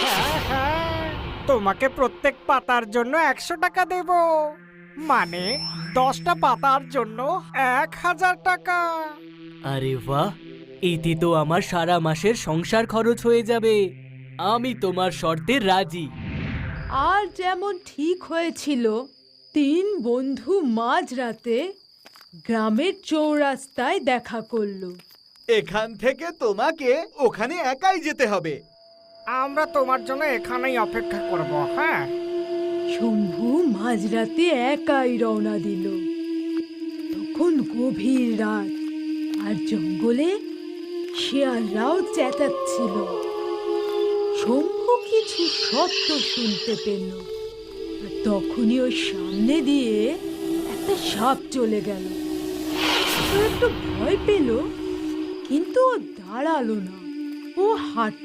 হ্যাঁ হ্যাঁ, তোমাকে প্রত্যেক পাতার জন্য 100 টাকা দেব, মানে 10টা পাতার জন্য 1000 টাকা। আরে বাহ, এতে তো আমার সারা মাসের সংসার খরচ হয়ে যাবে। আমি তোমার শর্তে রাজি। আর যেমন ঠিক হয়েছিল, তিন বন্ধু মাঝরাতে গ্রামের চৌরাস্তায় দেখা করলো। এখান থেকে তোমাকে ওখানে একাই যেতে হবে। আমরা তোমার জন্য এখানেই অপেক্ষা করব। হ্যাঁ, শম্ভু মাঝরাতে একাই রওনা দিল। তখন গভীর রাত, আর জঙ্গলে শিয়ালরাও চেঁচাচ্ছিল। শম্ভু কিছু শব্দ শুনতে পেল, আর তখনই ওর সামনে দিয়ে একটা সাপ চলে গেল। ও একটু ভয় পেল, কিন্তু ও দাঁড়ালো না। ও হাঁটতে